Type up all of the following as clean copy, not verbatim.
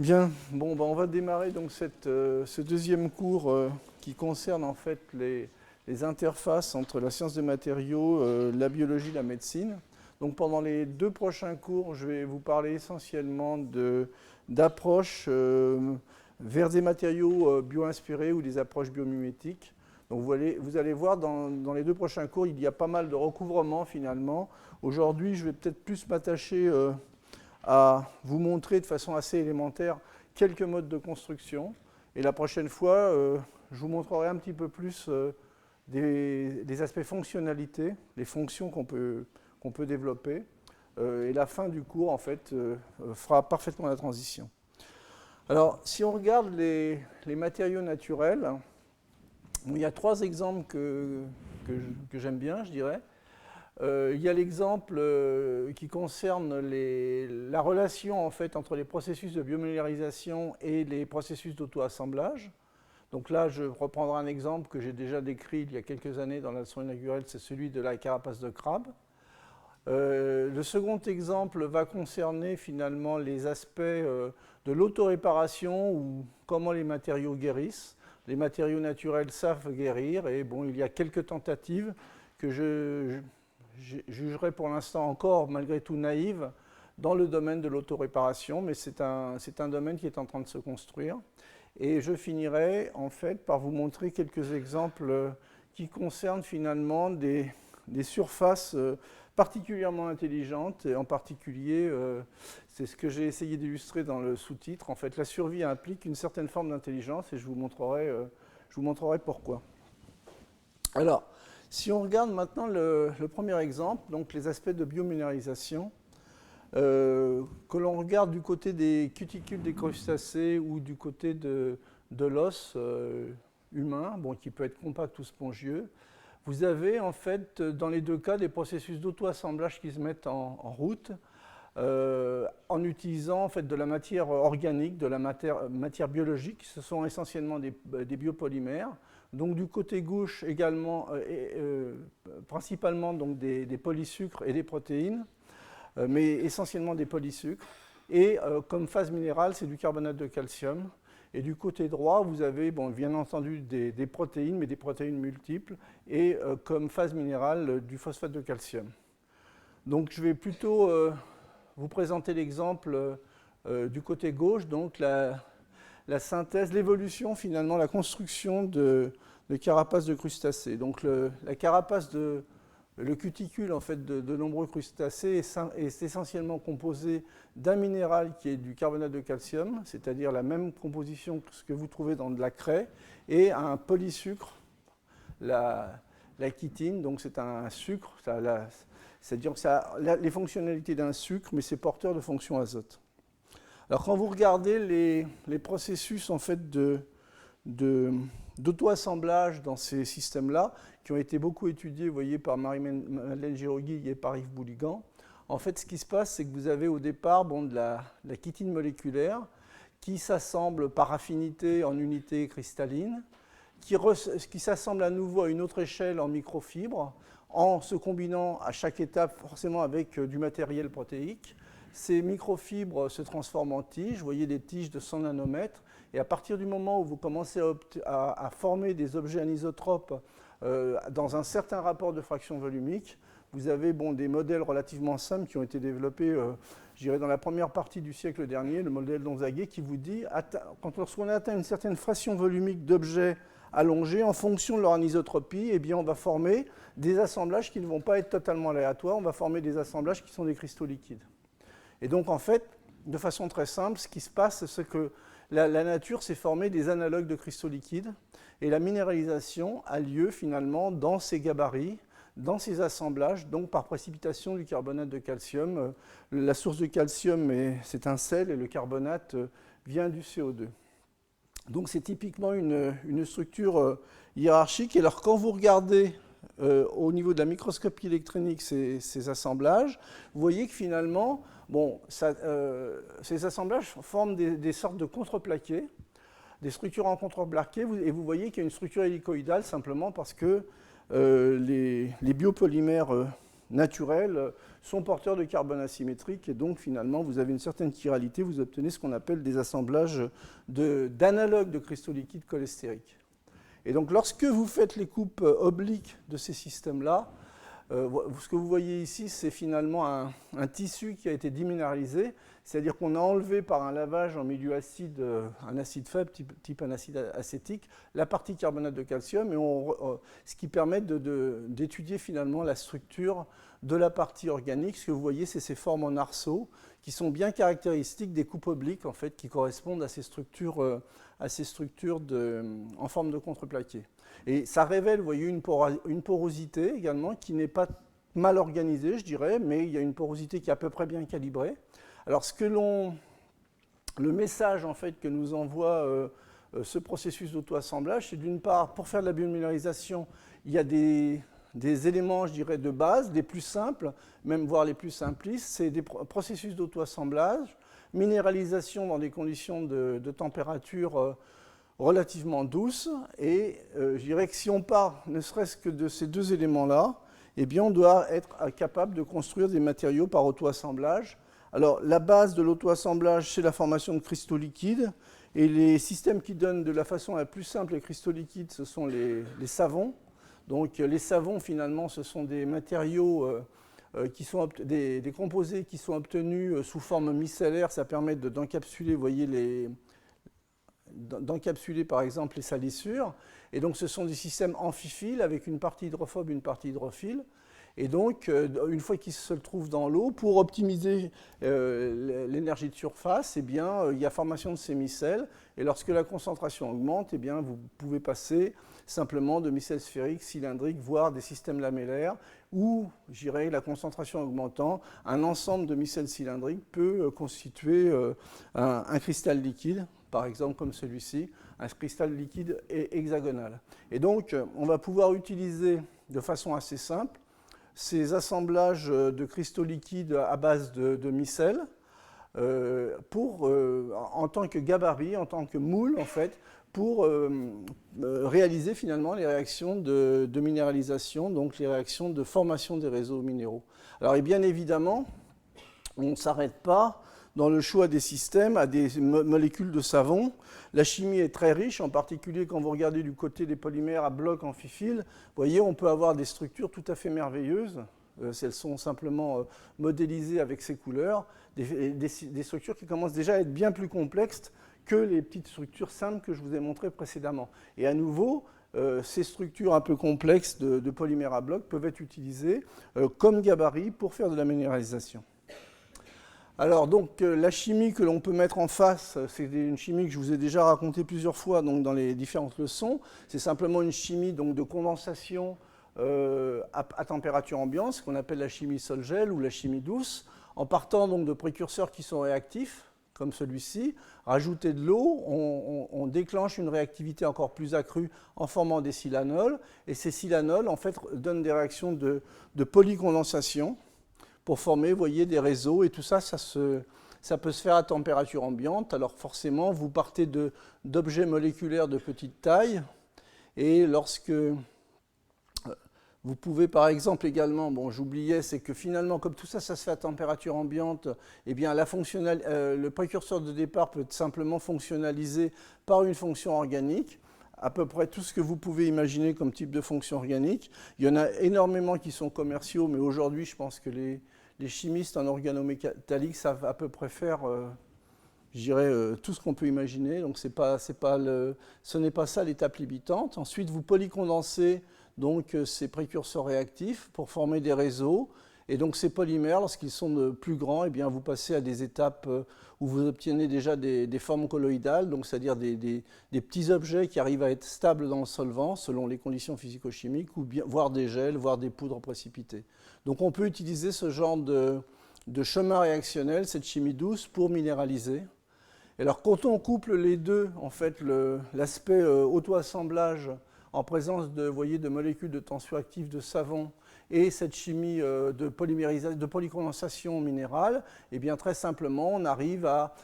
Bien, bon, on va démarrer donc ce deuxième cours qui concerne en fait les interfaces entre la science des matériaux, la biologie, la médecine. Donc pendant les deux prochains cours, je vais vous parler essentiellement d'approches vers des matériaux bio-inspirés ou des approches biomimétiques. Donc vous allez voir dans les deux prochains cours, il y a pas mal de recouvrements finalement. Aujourd'hui, je vais peut-être plus m'attacher à vous montrer de façon assez élémentaire quelques modes de construction. Et la prochaine fois, je vous montrerai un petit peu plus des aspects fonctionnalité, les fonctions qu'on peut développer. Et la fin du cours, en fait, fera parfaitement la transition. Alors, si on regarde les matériaux naturels, il y a trois exemples que j'aime bien, je dirais. Il y a l'exemple qui concerne la relation en fait, entre les processus de biomélarisation et les processus d'auto-assemblage. Donc là, je reprendrai un exemple que j'ai déjà décrit il y a quelques années dans la leçon inaugurale, c'est celui de la carapace de crabe. Le second exemple va concerner finalement les aspects de l'autoréparation ou comment les matériaux guérissent. Les matériaux naturels savent guérir et bon, il y a quelques tentatives que je jugerais pour l'instant encore malgré tout naïves dans le domaine de l'autoréparation, mais c'est un domaine qui est en train de se construire. Et je finirai en fait par vous montrer quelques exemples qui concernent finalement des surfaces particulièrement intelligentes, et en particulier, c'est ce que j'ai essayé d'illustrer dans le sous-titre, en fait la survie implique une certaine forme d'intelligence et je vous montrerai pourquoi. Alors, si on regarde maintenant le premier exemple, donc les aspects de biominéralisation, que l'on regarde du côté des cuticules des crustacés ou du côté de l'os humain, bon, qui peut être compact ou spongieux, vous avez en fait dans les deux cas des processus d'auto-assemblage qui se mettent en route en utilisant en fait de la matière organique, de la matière biologique, ce sont essentiellement des biopolymères. Donc du côté gauche également, principalement donc des polysucres et des protéines, mais essentiellement des polysucres. Et comme phase minérale, c'est du carbonate de calcium. Et du côté droit, vous avez bon, bien entendu des protéines, mais des protéines multiples, et comme phase minérale, du phosphate de calcium. Donc je vais plutôt vous présenter l'exemple du côté gauche, donc la synthèse, l'évolution finalement, la construction de carapaces de crustacés. Donc la carapace le cuticule en fait, de nombreux crustacés est essentiellement composé d'un minéral qui est du carbonate de calcium, c'est-à-dire la même composition que ce que vous trouvez dans de la craie, et un polysucre, la chitine, donc c'est un sucre, c'est-à-dire que ça a les fonctionnalités d'un sucre, mais c'est porteur de fonctions azote. Alors quand vous regardez les processus en fait d'auto-assemblage dans ces systèmes-là, qui ont été beaucoup étudiés, vous voyez, par Marie-Madeleine Girogui et par Yves Bouligan, en fait, ce qui se passe, c'est que vous avez au départ bon, de la chitine moléculaire qui s'assemble par affinité en unités cristallines, qui s'assemble à nouveau à une autre échelle en microfibres, en se combinant à chaque étape forcément avec du matériel protéique. Ces microfibres se transforment en tiges, vous voyez des tiges de 100 nanomètres, et à partir du moment où vous commencez à former des objets anisotropes dans un certain rapport de fraction volumique, vous avez bon, des modèles relativement simples qui ont été développés, je dirais, dans la première partie du siècle dernier, le modèle d'Onzaguet qui vous dit, lorsqu'on atteint une certaine fraction volumique d'objets allongés, en fonction de leur anisotropie, eh bien, on va former des assemblages qui ne vont pas être totalement aléatoires, on va former des assemblages qui sont des cristaux liquides. Et donc, en fait, de façon très simple, ce qui se passe, c'est que la nature s'est formée des analogues de cristaux liquides, et la minéralisation a lieu finalement dans ces gabarits, dans ces assemblages, donc par précipitation du carbonate de calcium. La source de calcium, c'est un sel, et le carbonate vient du CO2. Donc c'est typiquement une structure hiérarchique. Et alors quand vous regardez au niveau de la microscopie électronique ces assemblages, vous voyez que finalement, bon, ces assemblages forment des sortes de contreplaqués, des structures en contreplaqué, et vous voyez qu'il y a une structure hélicoïdale simplement parce que les biopolymères naturels sont porteurs de carbone asymétrique et donc finalement vous avez une certaine chiralité, vous obtenez ce qu'on appelle des assemblages d'analogues de cristaux liquides cholestériques. Et donc lorsque vous faites les coupes obliques de ces systèmes-là, ce que vous voyez ici, c'est finalement un tissu qui a été déminéralisé, c'est-à-dire qu'on a enlevé par un lavage en milieu acide, un acide faible, type un acide acétique, la partie carbonate de calcium, et ce qui permet d'étudier finalement la structure de la partie organique. Ce que vous voyez, c'est ces formes en arceaux qui sont bien caractéristiques des coupes obliques, en fait, qui correspondent à ces structures, en forme de contreplaqué. Et ça révèle, vous voyez, une porosité également qui n'est pas mal organisée, je dirais, mais il y a une porosité qui est à peu près bien calibrée. Alors, le message en fait que nous envoie ce processus d'auto-assemblage, c'est d'une part, pour faire de la biominéralisation, il y a des éléments, je dirais, de base, des plus simples, même voire les plus simplistes, c'est des processus d'auto-assemblage, minéralisation dans des conditions de température relativement douces, et je dirais que si on part ne serait-ce que de ces deux éléments-là, eh bien on doit être capable de construire des matériaux par auto-assemblage. Alors la base de l'auto-assemblage, c'est la formation de cristaux liquides, et les systèmes qui donnent de la façon la plus simple les cristaux liquides, ce sont les savons. Donc les savons, finalement, ce sont des matériaux, des composés qui sont obtenus sous forme micellaire. Ça permet d'encapsuler, vous voyez, d'encapsuler par exemple les salissures. Et donc ce sont des systèmes amphiphiles avec une partie hydrophobe, une partie hydrophile. Et donc, une fois qu'ils se trouvent dans l'eau, pour optimiser l'énergie de surface, eh bien, il y a formation de ces micelles. Et lorsque la concentration augmente, eh bien, vous pouvez passer simplement de micelles sphériques, cylindriques, voire des systèmes lamellaires, où, je dirais, la concentration augmentant, un ensemble de micelles cylindriques peut constituer un cristal liquide, par exemple comme celui-ci, un cristal liquide hexagonal. Et donc, on va pouvoir utiliser de façon assez simple ces assemblages de cristaux liquides à base de micelles en tant que gabarit, en tant que moule, en fait, pour réaliser finalement les réactions de minéralisation, donc les réactions de formation des réseaux minéraux. Alors, et bien évidemment, on ne s'arrête pas dans le choix des systèmes à des molécules de savon. La chimie est très riche, en particulier quand vous regardez du côté des polymères à blocs amphiphiles. Vous voyez, on peut avoir des structures tout à fait merveilleuses. Elles sont simplement modélisées avec ces couleurs. Des structures qui commencent déjà à être bien plus complexes que les petites structures simples que je vous ai montrées précédemment. Et à nouveau, ces structures un peu complexes de polymères à blocs peuvent être utilisées comme gabarit pour faire de la minéralisation. Alors donc la chimie que l'on peut mettre en face, c'est une chimie que je vous ai déjà racontée plusieurs fois donc, dans les différentes leçons. C'est simplement une chimie donc, de condensation à température ambiante, ce qu'on appelle la chimie sol-gel ou la chimie douce, en partant donc de précurseurs qui sont réactifs, comme celui-ci. Rajouter de l'eau, on déclenche une réactivité encore plus accrue en formant des silanols. Et ces silanols en fait donnent des réactions de polycondensation pour former, vous voyez, des réseaux, et tout ça, ça peut se faire à température ambiante. Alors forcément, vous partez d'objets moléculaires de petite taille, et lorsque vous pouvez, par exemple, également, bon, j'oubliais, c'est que finalement, comme tout ça, ça se fait à température ambiante, eh bien, le précurseur de départ peut être simplement fonctionnalisé par une fonction organique. À peu près tout ce que vous pouvez imaginer comme type de fonction organique. Il y en a énormément qui sont commerciaux, mais aujourd'hui, je pense que les chimistes en organométallique savent à peu près faire, je dirais, tout ce qu'on peut imaginer. Donc, ce n'est pas ça l'étape limitante. Ensuite, vous polycondensez donc, ces précurseurs réactifs pour former des réseaux. Et donc, ces polymères, lorsqu'ils sont plus grands, eh bien, vous passez à des étapes où vous obtenez déjà des formes colloïdales, donc c'est-à-dire des petits objets qui arrivent à être stables dans le solvant selon les conditions physico-chimiques, ou bien, voire des gels, voire des poudres précipitées. Donc on peut utiliser ce genre de chemin réactionnel, cette chimie douce, pour minéraliser. Et alors quand on couple les deux, en fait, l'aspect auto-assemblage en présence de molécules de tensioactifs de savon, et cette chimie de polycondensation minérale, eh bien très simplement, on arrive à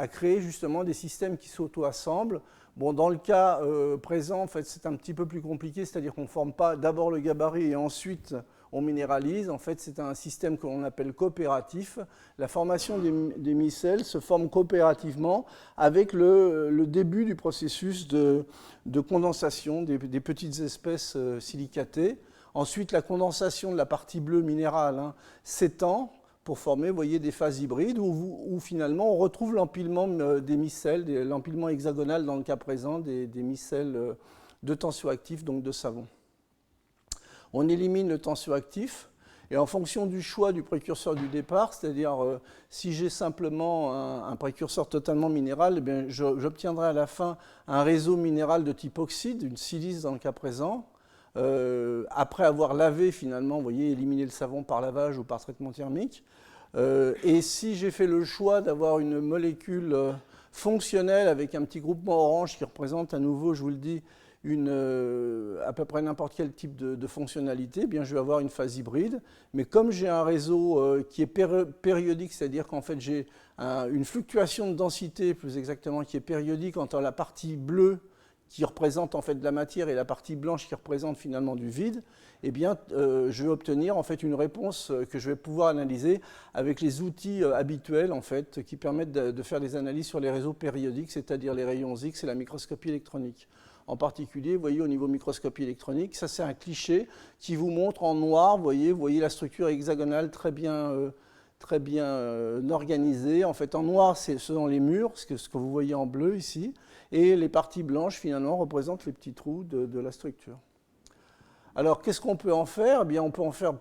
créer justement des systèmes qui s'auto-assemblent. Bon, dans le cas présent, en fait, c'est un petit peu plus compliqué, c'est-à-dire qu'on ne forme pas d'abord le gabarit et ensuite on minéralise. En fait, c'est un système que l'on appelle coopératif. La formation des micelles se forme coopérativement avec le début du processus de condensation des petites espèces silicatées. Ensuite, la condensation de la partie bleue minérale s'étend pour former, vous voyez, des phases hybrides où finalement on retrouve l'empilement des micelles, l'empilement hexagonal dans le cas présent des micelles de tensioactifs, donc de savon. On élimine le tensioactif et en fonction du choix du précurseur du départ, c'est-à-dire si j'ai simplement un précurseur totalement minéral, eh bien, j'obtiendrai à la fin un réseau minéral de type oxyde, une silice dans le cas présent. Après avoir lavé finalement, vous voyez, éliminé le savon par lavage ou par traitement thermique. Et si j'ai fait le choix d'avoir une molécule fonctionnelle avec un petit groupement orange qui représente à nouveau, je vous le dis, à peu près n'importe quel type de fonctionnalité, eh bien je vais avoir une phase hybride. Mais comme j'ai un réseau qui est périodique, c'est-à-dire qu'en fait j'ai une fluctuation de densité, plus exactement, qui est périodique entre la partie bleue qui représente en fait de la matière et la partie blanche qui représente finalement du vide, eh bien, je vais obtenir en fait une réponse que je vais pouvoir analyser avec les outils habituels en fait qui permettent de faire des analyses sur les réseaux périodiques, c'est-à-dire les rayons X et la microscopie électronique. En particulier, vous voyez au niveau microscopie électronique, ça c'est un cliché qui vous montre en noir, vous voyez la structure hexagonale très bien organisée. En fait, en noir, ce sont les murs, ce que vous voyez en bleu ici, et les parties blanches, finalement, représentent les petits trous de la structure. Alors, qu'est-ce qu'on peut en faire? Eh bien, on peut en faire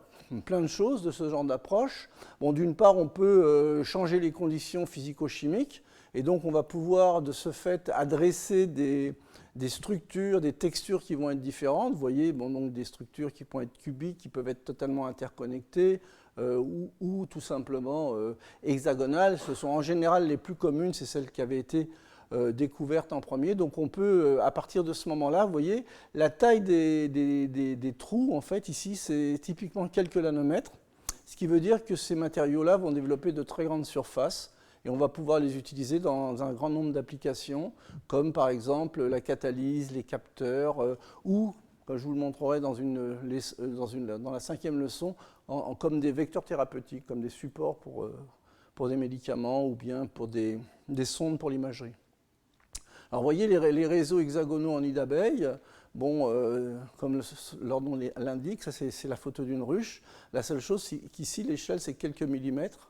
plein de choses de ce genre d'approche. Bon, d'une part, on peut changer les conditions physico-chimiques, et donc on va pouvoir, de ce fait, adresser des structures, des textures qui vont être différentes. Vous voyez, bon, donc des structures qui peuvent être cubiques, qui peuvent être totalement interconnectées, ou tout simplement hexagonales. Ce sont en général les plus communes, c'est celles qui avaient été découvertes en premier. Donc on peut, à partir de ce moment-là, vous voyez, la taille des trous, en fait, ici, c'est typiquement quelques nanomètres, ce qui veut dire que ces matériaux-là vont développer de très grandes surfaces et on va pouvoir les utiliser dans un grand nombre d'applications, comme par exemple la catalyse, les capteurs, ou, comme je vous le montrerai dans la 5e leçon, comme des vecteurs thérapeutiques, comme des supports pour des médicaments ou bien pour des sondes pour l'imagerie. Alors vous voyez les réseaux hexagonaux en nid d'abeille, bon, comme leur nom l'indique, ça c'est la photo d'une ruche. La seule chose, c'est qu'ici l'échelle c'est quelques millimètres.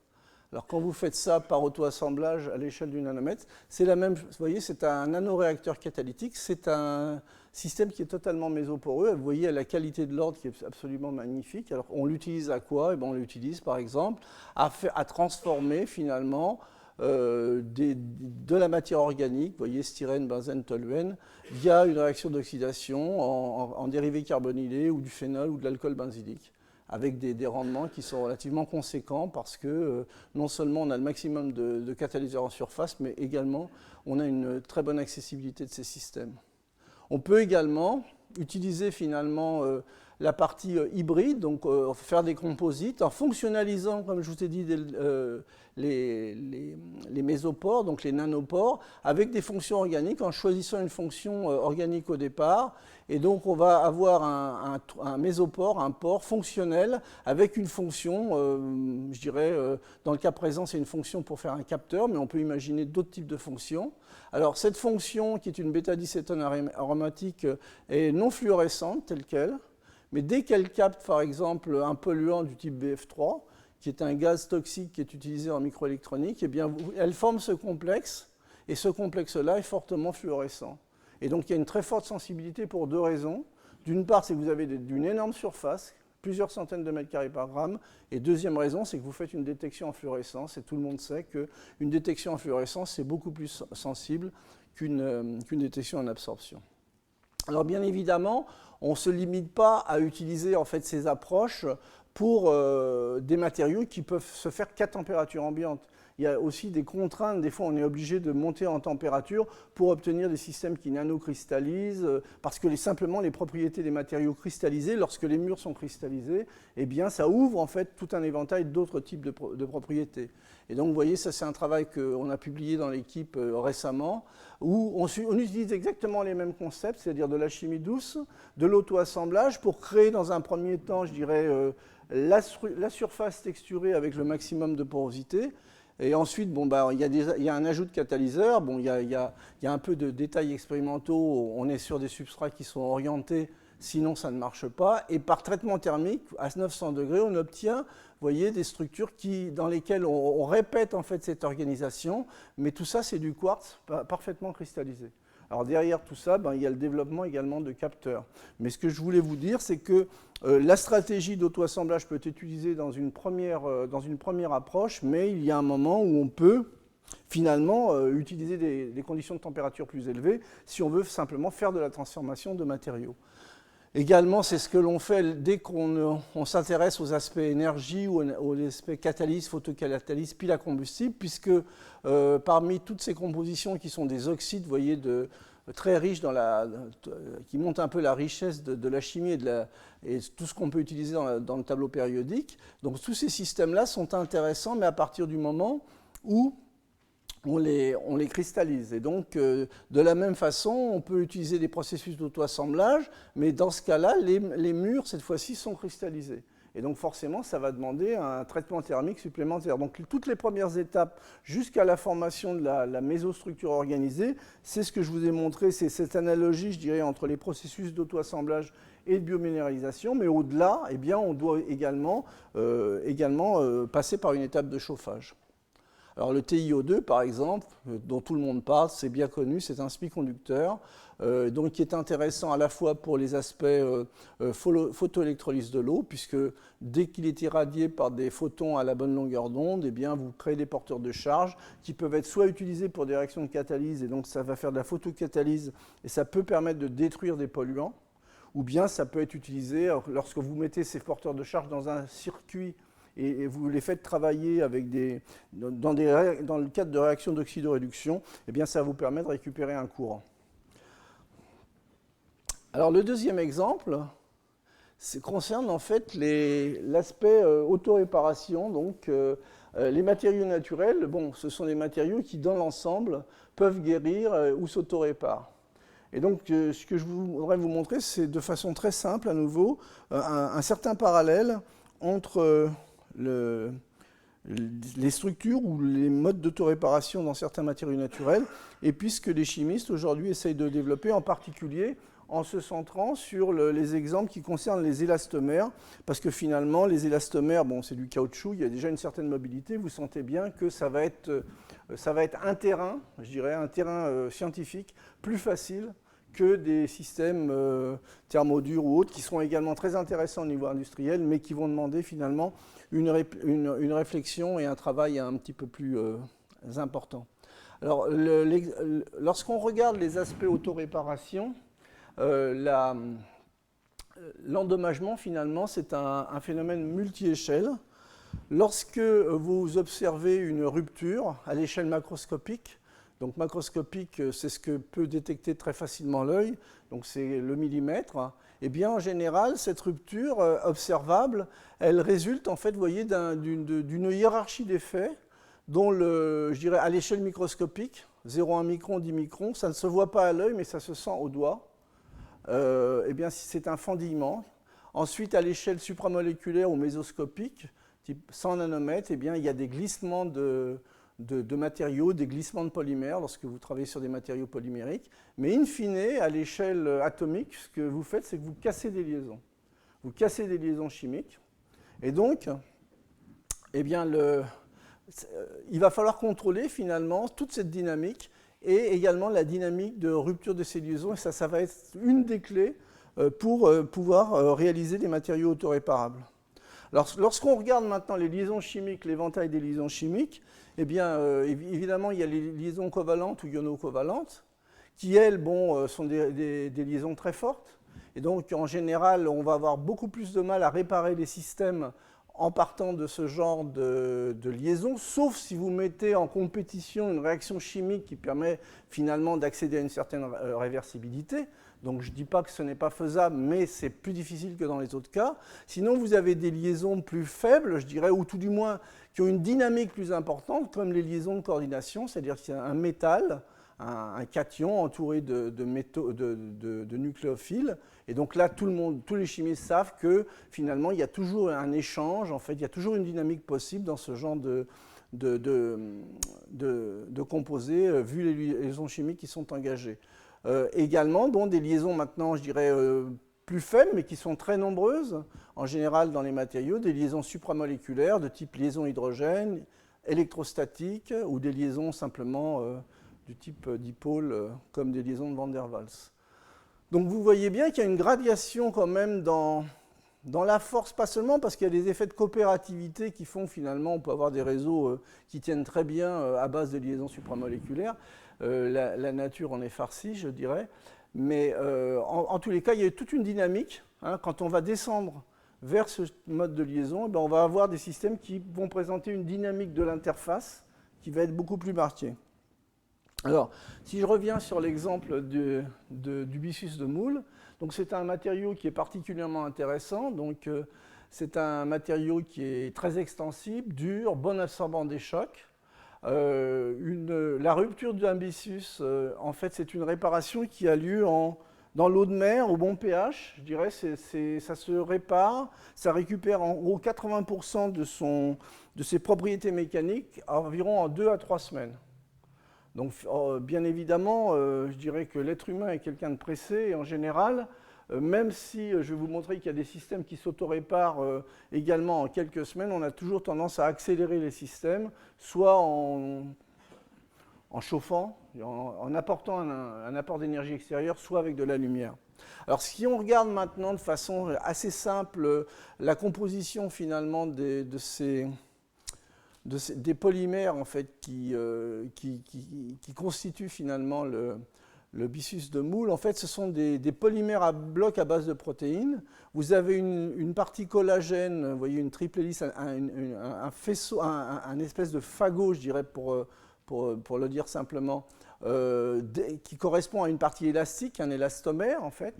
Alors quand vous faites ça par auto-assemblage à l'échelle du nanomètre, c'est la même, vous voyez, c'est un nanoréacteur catalytique, c'est un système qui est totalement mésoporeux. Vous voyez la qualité de l'ordre qui est absolument magnifique. Alors on l'utilise à quoi? Eh bien, on l'utilise par exemple à transformer finalement de la matière organique, vous voyez, styrène, benzène, toluène, via une réaction d'oxydation en dérivés carbonylés ou du phénol ou de l'alcool benzylique, avec des rendements qui sont relativement conséquents parce que non seulement on a le maximum de catalyseurs en surface, mais également on a une très bonne accessibilité de ces systèmes. On peut également utiliser finalement la partie hybride, donc faire des composites en fonctionnalisant, comme je vous ai dit, les mésopores, donc les nanopores, avec des fonctions organiques, en choisissant une fonction organique au départ. Et donc on va avoir un mésopore, un pore fonctionnel, avec une fonction, je dirais, dans le cas présent, c'est une fonction pour faire un capteur, mais on peut imaginer d'autres types de fonctions. Alors cette fonction, qui est une bêta-dicétone aromatique, est non fluorescente, telle qu'elle, mais dès qu'elle capte, par exemple, un polluant du type BF3, qui est un gaz toxique qui est utilisé en microélectronique, eh bien, elle forme ce complexe, et ce complexe-là est fortement fluorescent. Et donc, il y a une très forte sensibilité pour deux raisons. D'une part, c'est que vous avez d'une énorme surface, plusieurs centaines de mètres carrés par gramme, et deuxième raison, c'est que vous faites une détection en fluorescence, et tout le monde sait qu'une détection en fluorescence, c'est beaucoup plus sensible qu'une détection en absorption. Alors, bien évidemment, on ne se limite pas à utiliser en fait, ces approches pour des matériaux qui peuvent se faire qu'à température ambiante. il y a aussi des contraintes. Des fois, on est obligé de monter en température pour obtenir des systèmes qui nanocristallisent, parce que simplement les propriétés des matériaux cristallisés, lorsque les murs sont cristallisés, eh bien, ça ouvre en fait tout un éventail d'autres types de propriétés. Et donc, vous voyez, ça c'est un travail qu'on a publié dans l'équipe récemment, où on utilise exactement les mêmes concepts, c'est-à-dire de la chimie douce, de l'auto-assemblage, pour créer dans un premier temps, je dirais, la surface texturée avec le maximum de porosité. Et ensuite, bon, bah, il y a un ajout de catalyseur, bon, il y a un peu de détails expérimentaux, on est sur des substrats qui sont orientés, sinon ça ne marche pas. Et par traitement thermique, à 900 degrés, on obtient, vous voyez, des structures dans lesquelles on répète en fait cette organisation, mais tout ça c'est du quartz parfaitement cristallisé. Alors derrière tout ça, ben, il y a le développement également de capteurs. Mais ce que je voulais vous dire, c'est que la stratégie d'auto-assemblage peut être utilisée dans une première approche, mais il y a un moment où on peut finalement utiliser des conditions de température plus élevées si on veut simplement faire de la transformation de matériaux. Également, c'est ce que l'on fait dès qu'on s'intéresse aux aspects énergie ou aux aspects catalyse, photocatalyse, pile à combustible, puisque parmi toutes ces compositions qui sont des oxydes, vous voyez, très riches, qui montrent un peu la richesse de la chimie et tout ce qu'on peut utiliser dans le tableau périodique. Donc tous ces systèmes-là sont intéressants, mais à partir du moment où on les cristallise. Et donc, de la même façon, on peut utiliser des processus d'auto-assemblage, mais dans ce cas-là, les murs, cette fois-ci, sont cristallisés. Et donc, forcément, ça va demander un traitement thermique supplémentaire. Donc, toutes les premières étapes, jusqu'à la formation de la mésostructure organisée, c'est ce que je vous ai montré, c'est cette analogie, je dirais, entre les processus d'auto-assemblage et de biominéralisation, mais au-delà, eh bien, on doit également passer par une étape de chauffage. Alors le TiO2, par exemple, dont tout le monde parle, c'est bien connu, c'est un semi-conducteur, donc qui est intéressant à la fois pour les aspects photoélectrolyse de l'eau, puisque dès qu'il est irradié par des photons à la bonne longueur d'onde, eh bien, vous créez des porteurs de charge qui peuvent être soit utilisés pour des réactions de catalyse, et donc ça va faire de la photocatalyse, et ça peut permettre de détruire des polluants, ou bien ça peut être utilisé lorsque vous mettez ces porteurs de charge dans un circuit et vous les faites travailler avec dans le cadre de réactions d'oxydoréduction, eh bien ça vous permet de récupérer un courant. Alors le deuxième exemple concerne en fait l'aspect autoréparation. Donc les matériaux naturels, bon, ce sont des matériaux qui dans l'ensemble peuvent guérir ou s'autoréparent. Et donc, ce que je voudrais vous montrer, c'est de façon très simple, à nouveau, un certain parallèle entre les structures ou les modes d'autoréparation dans certains matériaux naturels, et puis ce que les chimistes aujourd'hui essayent de développer, en particulier en se centrant sur les exemples qui concernent les élastomères, parce que finalement, les élastomères, bon, c'est du caoutchouc, il y a déjà une certaine mobilité, vous sentez bien que ça va être un terrain, je dirais, un terrain scientifique plus facile que des systèmes thermodurs ou autres, qui seront également très intéressants au niveau industriel, mais qui vont demander finalement une réflexion et un travail un petit peu plus important. Alors, lorsqu'on regarde les aspects autoréparation, l'endommagement, finalement, c'est un phénomène multi-échelle. Lorsque vous observez une rupture à l'échelle macroscopique, donc macroscopique, c'est ce que peut détecter très facilement l'œil, donc c'est le millimètre. Eh bien, en général, cette rupture observable, elle résulte, en fait, vous voyez, d'une hiérarchie d'effets dont, je dirais, à l'échelle microscopique, 0,1 micron, 10 microns, ça ne se voit pas à l'œil, mais ça se sent au doigt. Eh bien, c'est un fendillement. Ensuite, à l'échelle supramoléculaire ou mésoscopique, type 100 nanomètres, eh bien, il y a des glissements de matériaux, des glissements de polymères lorsque vous travaillez sur des matériaux polymériques. Mais in fine, à l'échelle atomique, ce que vous faites, c'est que vous cassez des liaisons. Vous cassez des liaisons chimiques. Et donc, eh bien, il va falloir contrôler finalement toute cette dynamique et également la dynamique de rupture de ces liaisons. Et ça va être une des clés pour pouvoir réaliser des matériaux autoréparables. Alors, lorsqu'on regarde maintenant les liaisons chimiques, l'éventail des liaisons chimiques, eh bien, évidemment, il y a les liaisons covalentes ou iono-covalentes, qui, elles, bon, sont des liaisons très fortes. Et donc, en général, on va avoir beaucoup plus de mal à réparer les systèmes en partant de ce genre de liaison, sauf si vous mettez en compétition une réaction chimique qui permet finalement d'accéder à une certaine réversibilité. Donc je ne dis pas que ce n'est pas faisable, mais c'est plus difficile que dans les autres cas. Sinon, vous avez des liaisons plus faibles, je dirais, ou tout du moins qui ont une dynamique plus importante, comme les liaisons de coordination, c'est-à-dire qu'il y a un métal, un cation entouré de nucléophiles. Et donc là, tous les chimistes savent que finalement, il y a toujours un échange, en fait, il y a toujours une dynamique possible dans ce genre de composés, vu les liaisons chimiques qui sont engagées. Également, bon, des liaisons maintenant, je dirais, plus faibles, mais qui sont très nombreuses, en général dans les matériaux, des liaisons supramoléculaires de type liaison hydrogène, électrostatique, ou des liaisons simplement du type dipôle, comme des liaisons de Van der Waals. Donc vous voyez bien qu'il y a une gradation quand même dans la force, pas seulement parce qu'il y a des effets de coopérativité qui font finalement, on peut avoir des réseaux qui tiennent très bien à base de liaisons supramoléculaires. La nature en est farcie, je dirais. Mais en tous les cas, il y a toute une dynamique. Hein, quand on va descendre vers ce mode de liaison, on va avoir des systèmes qui vont présenter une dynamique de l'interface qui va être beaucoup plus marquée. Alors, si je reviens sur l'exemple du byssus de Moule, donc c'est un matériau qui est particulièrement intéressant. Donc, c'est un matériau qui est très extensible, dur, bon absorbant des chocs. La rupture d'un byssus, en fait, c'est une réparation qui a lieu dans l'eau de mer, au bon pH. Je dirais, ça se répare, ça récupère en gros 80% de ses propriétés mécaniques environ en 2 à 3 semaines. Donc, bien évidemment, je dirais que l'être humain est quelqu'un de pressé, et en général, même si je vais vous montrer qu'il y a des systèmes qui s'auto-réparent également en quelques semaines, on a toujours tendance à accélérer les systèmes, soit en chauffant, en apportant un apport d'énergie extérieure, soit avec de la lumière. Alors, si on regarde maintenant de façon assez simple la composition finalement des polymères en fait, qui constituent finalement le byssus de Moule, en fait, ce sont des polymères à blocs à base de protéines. Vous avez une partie collagène, vous voyez une triple hélice, un faisceau, un espèce de fagot, je dirais, pour le dire simplement, qui correspond à une partie élastique, un élastomère, en fait.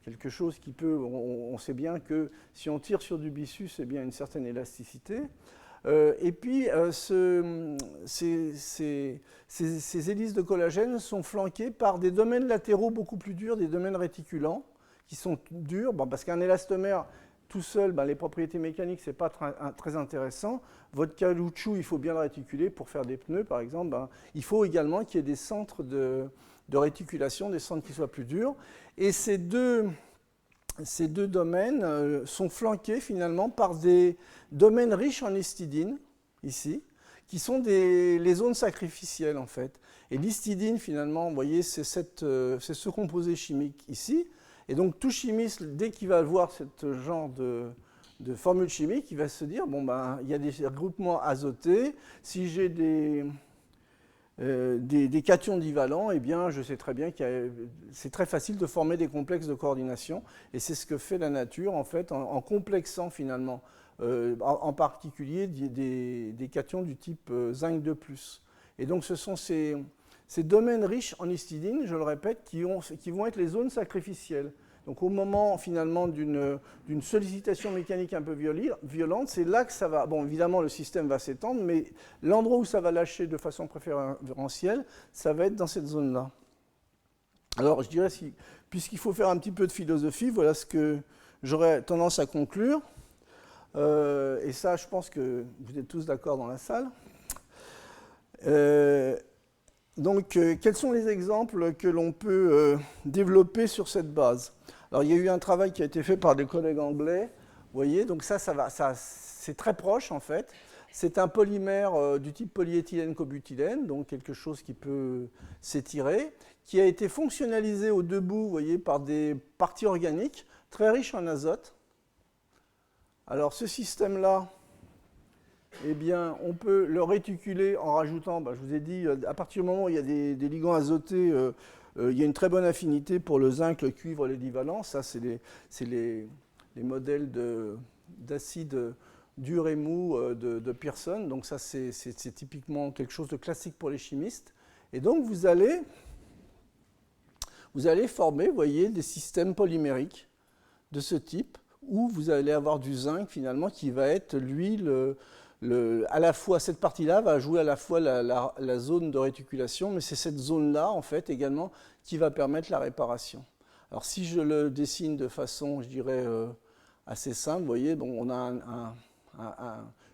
Quelque chose qui peut, on sait bien que si on tire sur du byssus, c'est bien une certaine élasticité. Et puis, ces hélices de collagène sont flanquées par des domaines latéraux beaucoup plus durs, des domaines réticulants, qui sont durs, parce qu'un élastomère tout seul, les propriétés mécaniques, ce n'est pas très intéressant. Votre caoutchouc, il faut bien le réticuler pour faire des pneus, par exemple. Il faut également qu'il y ait des centres de réticulation, des centres qui soient plus durs. Et ces deux domaines sont flanqués finalement par des domaines riches en histidine, ici, qui sont les zones sacrificielles en fait. Et l'histidine finalement, vous voyez, c'est ce composé chimique ici. Et donc tout chimiste, dès qu'il va voir ce genre de formule chimique, il va se dire, il y a des regroupements azotés, si j'ai des cations divalents, eh bien, je sais très bien que c'est très facile de former des complexes de coordination, et c'est ce que fait la nature, en fait, en complexant finalement, en particulier des cations du type zinc 2+. Et donc, ce sont ces domaines riches en histidine, je le répète, qui vont être les zones sacrificielles. Donc au moment finalement d'une sollicitation mécanique un peu violente, c'est là que ça va... Bon, évidemment, le système va s'étendre, mais l'endroit où ça va lâcher de façon préférentielle, ça va être dans cette zone-là. Alors je dirais, puisqu'il faut faire un petit peu de philosophie, voilà ce que j'aurais tendance à conclure. Et ça, je pense que vous êtes tous d'accord dans la salle. Donc, quels sont les exemples que l'on peut développer sur cette base ? Alors, il y a eu un travail qui a été fait par des collègues anglais, vous voyez, donc ça c'est très proche en fait. C'est un polymère du type polyéthylène-cobutylène, donc quelque chose qui peut s'étirer, qui a été fonctionnalisé au debout, vous voyez, par des parties organiques très riches en azote. Alors, ce système-là, eh bien, on peut le réticuler en rajoutant, je vous ai dit, à partir du moment où il y a des ligands azotés, il y a une très bonne affinité pour le zinc, le cuivre, les divalents. Ça, c'est les modèles d'acide dur et mou de Pearson. Donc ça, c'est typiquement quelque chose de classique pour les chimistes. Et donc vous allez former, vous voyez, des systèmes polymériques de ce type, où vous allez avoir du zinc finalement qui va être, lui, à la fois, cette partie-là va jouer à la fois la zone de réticulation, mais c'est cette zone-là, en fait, également, qui va permettre la réparation. Alors si je le dessine de façon, je dirais, assez simple, vous voyez, donc on a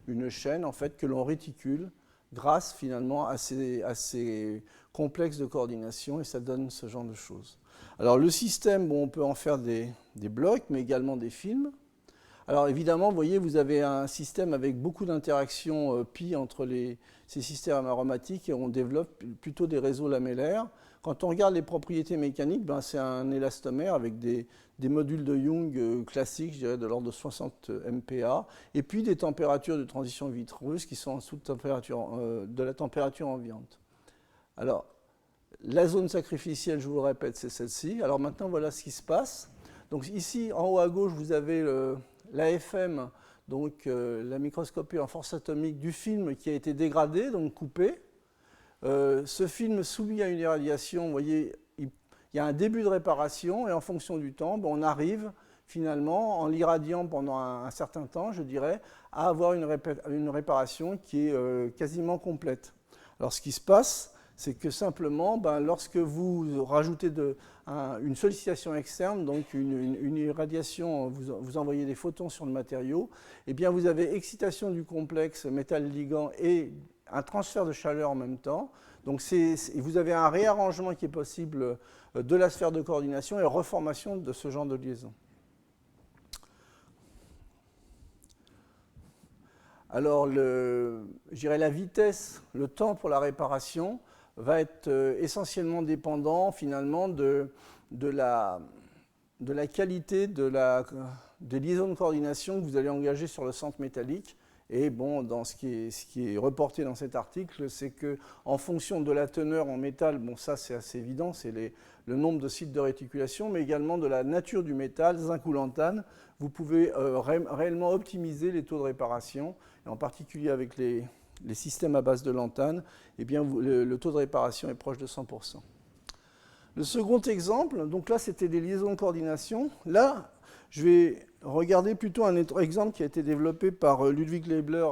une chaîne, en fait, que l'on réticule grâce, finalement, à ces complexes de coordination, et ça donne ce genre de choses. Alors le système, bon, on peut en faire des blocs, mais également des films. Alors évidemment, vous voyez, vous avez un système avec beaucoup d'interactions pi entre ces systèmes aromatiques, et on développe plutôt des réseaux lamellaires. Quand on regarde les propriétés mécaniques, ben, c'est un élastomère avec des modules de Young classiques, je dirais de l'ordre de 60 MPa, et puis des températures de transition vitreuse qui sont en dessous de la température ambiante. Alors, la zone sacrificielle, je vous le répète, c'est celle-ci. Alors maintenant, voilà ce qui se passe. Donc ici, en haut à gauche, vous avez l'AFM, donc la microscopie en force atomique du film qui a été dégradé, donc coupé. Ce film soumis à une irradiation, vous voyez, il y a un début de réparation, et en fonction du temps, ben, on arrive finalement, en l'irradiant pendant un certain temps, je dirais, à avoir une réparation qui est quasiment complète. Alors ce qui se passe, c'est que simplement, ben, lorsque vous rajoutez une sollicitation externe, donc une irradiation, vous envoyez des photons sur le matériau, eh bien vous avez excitation du complexe métal-ligand et un transfert de chaleur en même temps. Donc vous avez un réarrangement qui est possible de la sphère de coordination et reformation de ce genre de liaison. Alors, je dirais la vitesse, le temps pour la réparation, va être essentiellement dépendant finalement de la qualité des liaisons de coordination que vous allez engager sur le centre métallique. Et bon, dans ce qui est reporté dans cet article, c'est qu'en fonction de la teneur en métal, bon ça c'est assez évident, c'est le nombre de sites de réticulation, mais également de la nature du métal, zinc ou lantane, vous pouvez réellement optimiser les taux de réparation, et en particulier avec les systèmes à base de lantane, eh bien, le taux de réparation est proche de 100%. Le second exemple, donc là c'était des liaisons de coordination. Là, je vais regarder plutôt un autre exemple qui a été développé par Ludwig Leibler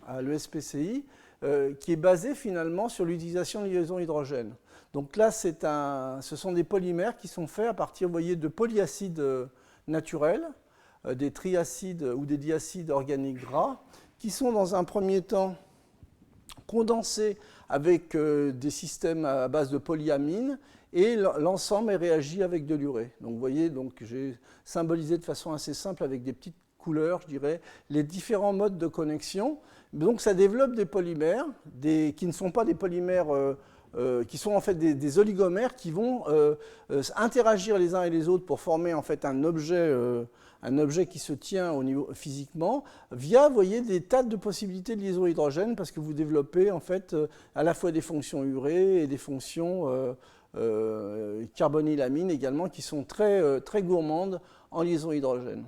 à l'ESPCI, qui est basé finalement sur l'utilisation de liaisons hydrogène. Donc là, ce sont des polymères qui sont faits à partir, vous voyez, de polyacides naturels, des triacides ou des diacides organiques gras, qui sont dans un premier temps condensés avec des systèmes à base de polyamine, et l'ensemble est réagi avec de l'urée. Donc vous voyez, j'ai symbolisé de façon assez simple avec des petites couleurs, je dirais, les différents modes de connexion. Donc ça développe des polymères qui ne sont pas des polymères, qui sont en fait des oligomères qui vont interagir les uns et les autres pour former en fait un objet qui se tient au niveau physiquement, via, vous voyez, des tas de possibilités de liaison hydrogène, parce que vous développez en fait à la fois des fonctions urée et des fonctions carbonylamine également, qui sont très, très gourmandes en liaison hydrogène.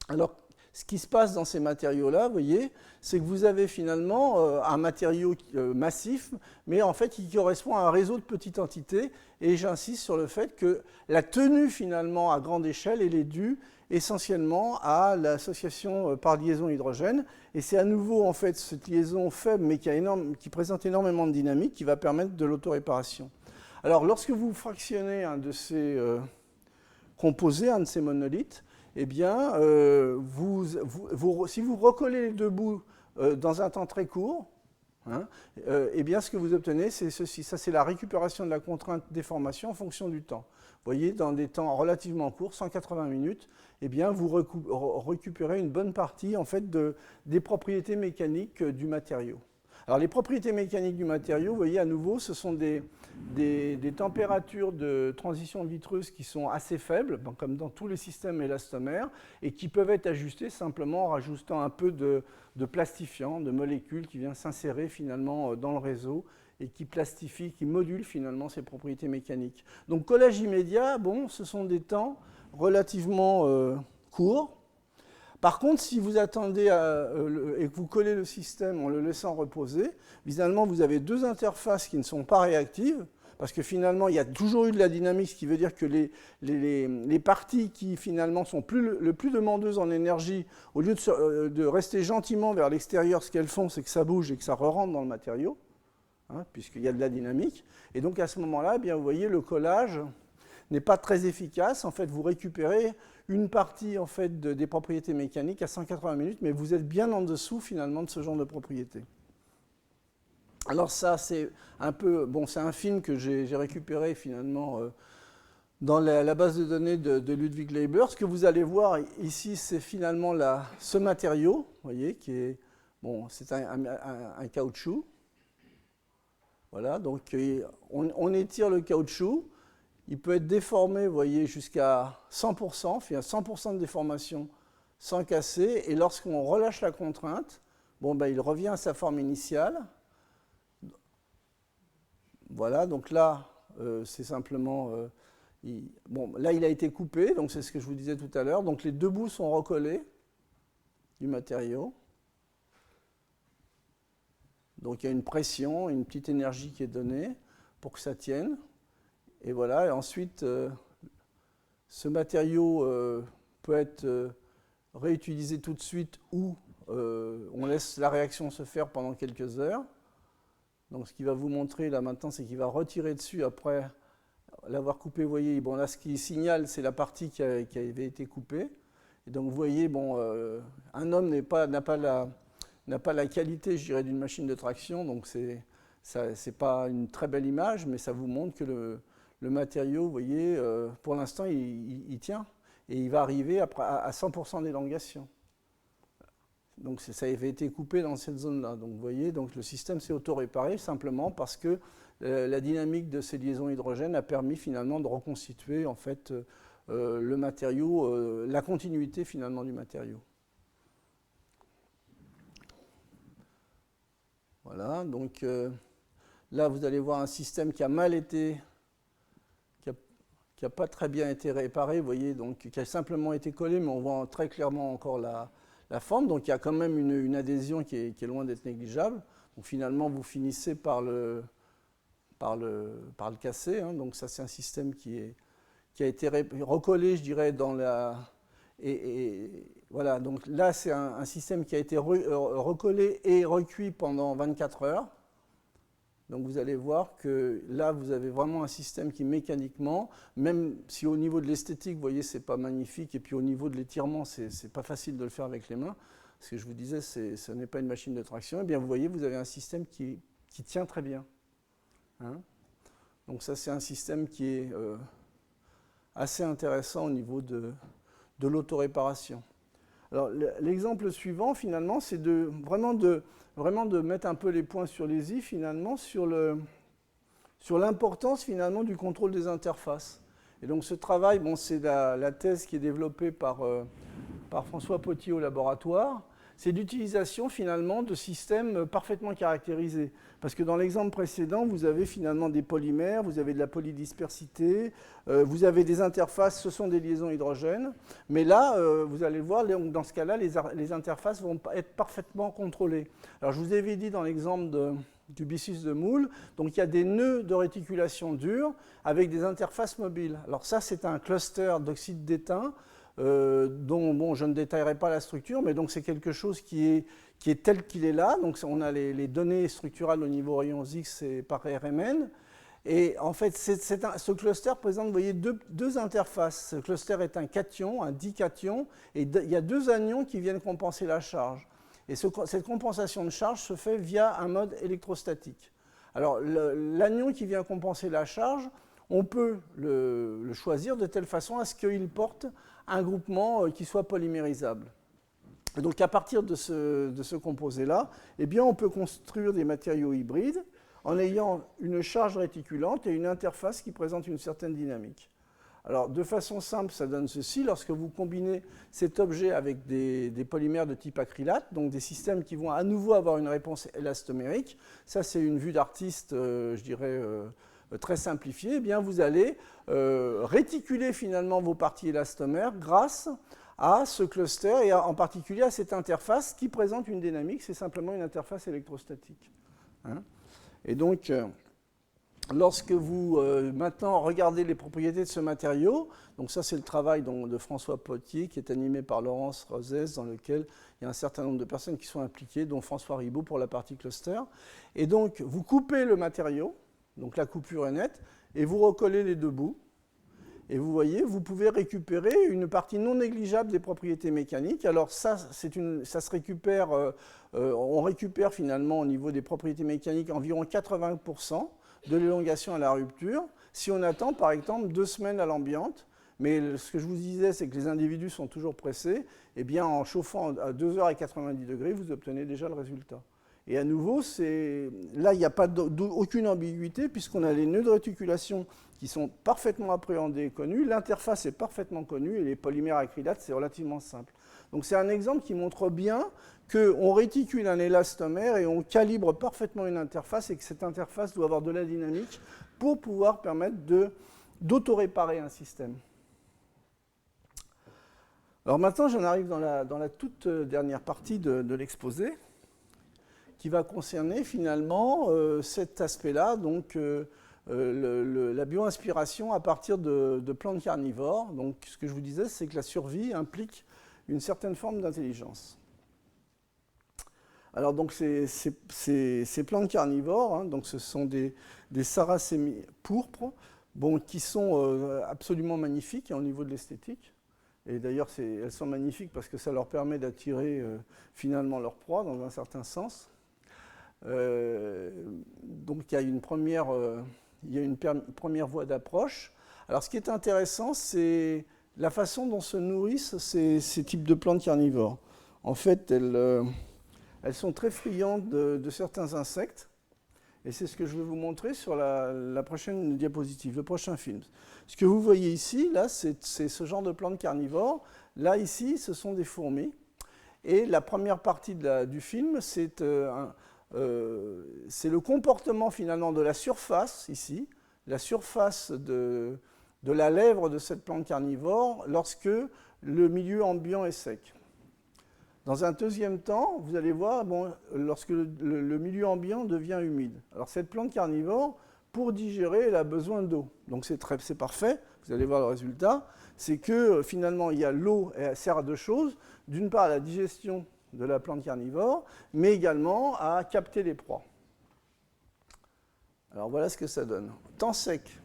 Alors, ce qui se passe dans ces matériaux-là, vous voyez, c'est que vous avez finalement un matériau massif, mais en fait, qui correspond à un réseau de petites entités. Et j'insiste sur le fait que la tenue, finalement, à grande échelle, elle est due essentiellement à l'association par liaison hydrogène. Et c'est à nouveau, en fait, cette liaison faible, mais qui présente énormément de dynamique, qui va permettre de l'autoréparation. Alors, lorsque vous fractionnez un de ces composés, un de ces monolithes, eh bien, si vous recollez les deux bouts dans un temps très court, eh bien, ce que vous obtenez, c'est ceci. Ça, c'est la récupération de la contrainte déformation en fonction du temps. Vous voyez, dans des temps relativement courts, 180 minutes, eh bien, vous récupérez une bonne partie en fait, des propriétés mécaniques du matériau. Alors, les propriétés mécaniques du matériau, vous voyez, à nouveau, ce sont des températures de transition vitreuse qui sont assez faibles, comme dans tous les systèmes élastomères, et qui peuvent être ajustées simplement en rajoutant un peu de plastifiant, de molécules qui viennent s'insérer finalement dans le réseau et qui plastifient, qui modulent finalement ces propriétés mécaniques. Donc, collage immédiat, bon, ce sont des temps relativement courts. Par contre, si vous attendez et que vous collez le système en le laissant reposer, finalement, vous avez deux interfaces qui ne sont pas réactives, parce que finalement, il y a toujours eu de la dynamique, ce qui veut dire que les parties qui finalement sont le plus demandeuses en énergie, au lieu de rester gentiment vers l'extérieur, ce qu'elles font, c'est que ça bouge et que ça re-rentre dans le matériau, hein, puisqu'il y a de la dynamique. Et donc à ce moment-là, eh bien, vous voyez, le collage n'est pas très efficace. En fait, vous récupérez une partie en fait, des propriétés mécaniques à 180 minutes, mais vous êtes bien en dessous finalement de ce genre de propriétés. Alors ça, c'est un peu, bon, c'est un film que j'ai récupéré finalement dans la base de données de Ludwig Leiber. Ce que vous allez voir ici, c'est finalement ce matériau, vous voyez, qui est, bon, c'est un caoutchouc. Voilà, donc on étire le caoutchouc. Il peut être déformé, vous voyez, jusqu'à 100%, il y a 100% de déformation sans casser, et lorsqu'on relâche la contrainte, bon, ben, il revient à sa forme initiale. Voilà, donc là, c'est simplement... bon, là, il a été coupé, donc c'est ce que je vous disais tout à l'heure. Donc les deux bouts sont recollés du matériau. Donc il y a une pression, une petite énergie qui est donnée pour que ça tienne. Et voilà, et ensuite, ce matériau peut être réutilisé tout de suite ou on laisse la réaction se faire pendant quelques heures. Donc ce qu'il va vous montrer là maintenant, c'est qu'il va retirer dessus après l'avoir coupé. Vous voyez, bon, là ce qui signale, c'est la partie qui avait été coupée. Et donc vous voyez, bon, un homme n'a pas la qualité, je dirais, d'une machine de traction, donc c'est pas une très belle image, mais ça vous montre que le matériau, vous voyez, pour l'instant, il tient. Et il va arriver à 100% d'élongation. Donc ça avait été coupé dans cette zone-là. Donc vous voyez, donc le système s'est auto-réparé simplement parce que la dynamique de ces liaisons hydrogène a permis finalement de reconstituer en fait le matériau, la continuité finalement du matériau. Voilà, donc là vous allez voir un système qui a mal été, qui n'a pas très bien été réparé, vous voyez, donc qui a simplement été collé, mais on voit très clairement encore la forme. Donc il y a quand même une adhésion qui est loin d'être négligeable. Donc finalement, vous finissez par le casser. Hein. Donc ça, c'est un système qui a été recollé, je dirais, dans la... Et voilà, donc là, c'est un système qui a été recollé et recuit pendant 24 heures. Donc vous allez voir que là, vous avez vraiment un système qui mécaniquement, même si au niveau de l'esthétique, vous voyez, c'est pas magnifique, et puis au niveau de l'étirement, c'est pas facile de le faire avec les mains, parce que je vous disais, ce n'est pas une machine de traction, et bien vous voyez, vous avez un système qui tient très bien. Hein. Donc ça, c'est un système qui est assez intéressant au niveau de l'autoréparation. Alors l'exemple suivant, finalement, c'est vraiment de mettre un peu les points sur les i, finalement, sur l'importance, finalement, du contrôle des interfaces. Et donc ce travail, bon, c'est la thèse qui est développée par François Potier au laboratoire. C'est l'utilisation, finalement, de systèmes parfaitement caractérisés. Parce que dans l'exemple précédent, vous avez finalement des polymères, vous avez de la polydispersité, vous avez des interfaces, ce sont des liaisons hydrogènes. Mais là, vous allez voir, dans ce cas-là, les interfaces vont être parfaitement contrôlées. Alors, je vous avais dit dans l'exemple du byssus de Moule, donc il y a des nœuds de réticulation durs avec des interfaces mobiles. Alors ça, c'est un cluster d'oxyde d'étain, dont bon, je ne détaillerai pas la structure, mais donc c'est quelque chose qui est tel qu'il est là. Donc on a les données structurales au niveau rayons X et par RMN. Et en fait, ce cluster présente, vous voyez, deux interfaces. Ce cluster est un cation, un dication, et il y a deux anions qui viennent compenser la charge. Et cette compensation de charge se fait via un mode électrostatique. Alors l'anion qui vient compenser la charge, on peut le choisir de telle façon à ce qu'il porte un groupement qui soit polymérisable. Et donc à partir de ce composé-là, eh bien, on peut construire des matériaux hybrides en ayant une charge réticulante et une interface qui présente une certaine dynamique. Alors de façon simple, ça donne ceci. Lorsque vous combinez cet objet avec des polymères de type acrylate, donc des systèmes qui vont à nouveau avoir une réponse élastomérique, ça c'est une vue d'artiste, je dirais, très simplifiée, eh bien vous allez réticuler finalement vos parties élastomères grâce à ce cluster et en particulier à cette interface qui présente une dynamique, c'est simplement une interface électrostatique. Hein. Et donc, lorsque vous maintenant regardez les propriétés de ce matériau, donc ça c'est le travail de François Potier qui est animé par Laurence Rosès, dans lequel il y a un certain nombre de personnes qui sont impliquées, dont François Ribaud pour la partie cluster. Et donc vous coupez le matériau, donc la coupure est nette, et vous recollez les deux bouts. Et vous voyez, vous pouvez récupérer une partie non négligeable des propriétés mécaniques. Alors ça se récupère, on récupère finalement au niveau des propriétés mécaniques environ 80% de l'élongation à la rupture, si on attend par exemple 2 semaines à l'ambiante. Mais ce que je vous disais, c'est que les individus sont toujours pressés. Eh bien, en chauffant à 2 heures et 90 degrés, vous obtenez déjà le résultat. Et à nouveau, là, il n'y a pas aucune ambiguïté, puisqu'on a les nœuds de réticulation qui sont parfaitement appréhendés et connus, l'interface est parfaitement connue, et les polymères acrylates, c'est relativement simple. Donc c'est un exemple qui montre bien qu'on réticule un élastomère et on calibre parfaitement une interface, et que cette interface doit avoir de la dynamique pour pouvoir permettre d'auto-réparer un système. Alors maintenant, j'en arrive dans la toute dernière partie de l'exposé, qui va concerner finalement cet aspect-là, donc la bioinspiration à partir de plantes carnivores. Donc ce que je vous disais, c'est que la survie implique une certaine forme d'intelligence. Alors donc ces plantes carnivores, hein, donc ce sont des sarracémies pourpres, bon, qui sont absolument magnifiques au niveau de l'esthétique. Et d'ailleurs, elles sont magnifiques parce que ça leur permet d'attirer finalement leur proie dans un certain sens. Donc il y a une première voie d'approche. Alors ce qui est intéressant, c'est la façon dont se nourrissent ces types de plantes carnivores. En fait, elles sont très friandes de certains insectes, et c'est ce que je vais vous montrer sur la prochaine diapositive, le prochain film. Ce que vous voyez ici, là, c'est ce genre de plantes carnivores. Là, ici, ce sont des fourmis. Et la première partie du film, c'est le comportement finalement de la surface, ici, la surface de la lèvre de cette plante carnivore lorsque le milieu ambiant est sec. Dans un deuxième temps, vous allez voir, bon, lorsque le milieu ambiant devient humide. Alors cette plante carnivore, pour digérer, elle a besoin d'eau. Donc c'est parfait, vous allez voir le résultat. C'est que finalement, il y a l'eau, elle sert à deux choses. D'une part, à la digestion de la plante carnivore, mais également à capter les proies. Alors voilà ce que ça donne. Temps sec,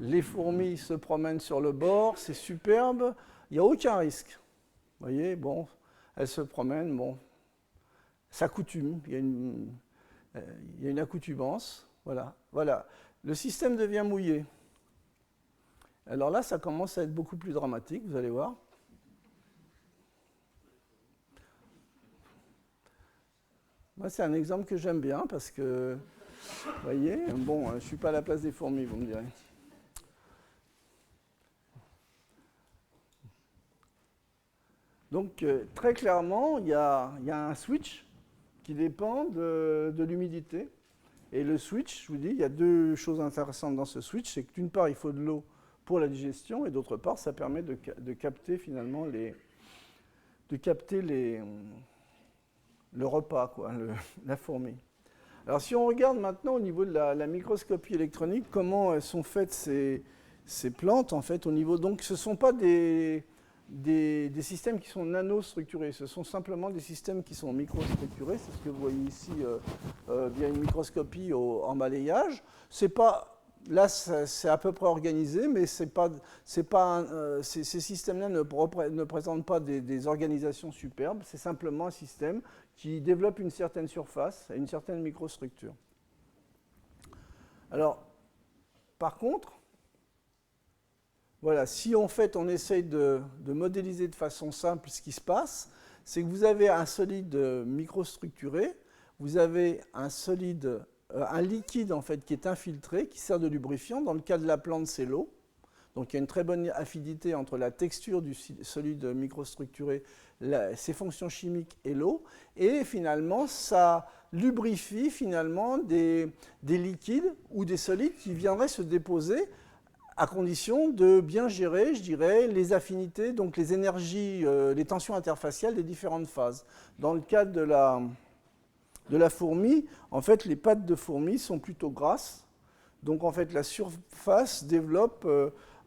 les fourmis se promènent sur le bord, c'est superbe, il n'y a aucun risque. Vous voyez, bon, elles se promènent, bon, s'accoutument, il y a une accoutumance, voilà. Le système devient mouillé. Alors là, ça commence à être beaucoup plus dramatique, vous allez voir. Moi, c'est un exemple que j'aime bien parce que, vous voyez, bon, je ne suis pas à la place des fourmis, vous me direz. Donc, très clairement, il y a un switch qui dépend de l'humidité. Et le switch, je vous dis, il y a deux choses intéressantes dans ce switch. C'est que d'une part, il faut de l'eau pour la digestion, et d'autre part, ça permet de capter finalement le repas, quoi, la fourmi. Alors si on regarde maintenant au niveau de la microscopie électronique, comment sont faites ces plantes, en fait, au niveau, donc ce ne sont pas des systèmes qui sont nanostructurés, ce sont simplement des systèmes qui sont microstructurés, c'est ce que vous voyez ici via une microscopie en balayage. C'est pas, là, c'est à peu près organisé, mais ces systèmes-là ne présentent pas des organisations superbes, c'est simplement un système qui développe une certaine surface et une certaine microstructure. Alors, par contre, voilà, si en fait on essaye de modéliser de façon simple ce qui se passe, c'est que vous avez un solide microstructuré, vous avez un liquide en fait qui est infiltré, qui sert de lubrifiant. Dans le cas de la plante, c'est l'eau. Donc il y a une très bonne affinité entre la texture du solide microstructuré, ses fonctions chimiques et l'eau. Et finalement, ça lubrifie finalement des liquides ou des solides qui viendraient se déposer à condition de bien gérer, je dirais, les affinités, donc les énergies, les tensions interfaciales des différentes phases. Dans le cas de la fourmi, en fait, les pattes de fourmi sont plutôt grasses. Donc, en fait, la surface développe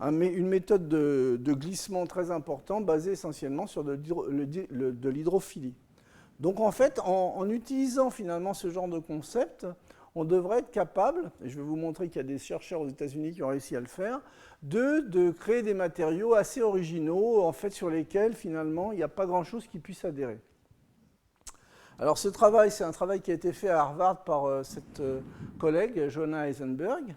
une méthode de glissement très important basée essentiellement sur de l'hydrophilie. Donc, en fait, en utilisant finalement ce genre de concept, on devrait être capable, et je vais vous montrer qu'il y a des chercheurs aux États-Unis qui ont réussi à le faire, de créer des matériaux assez originaux, en fait, sur lesquels, finalement, il n'y a pas grand-chose qui puisse adhérer. Alors, ce travail, c'est un travail qui a été fait à Harvard par cette collègue, Joanna Eisenberg.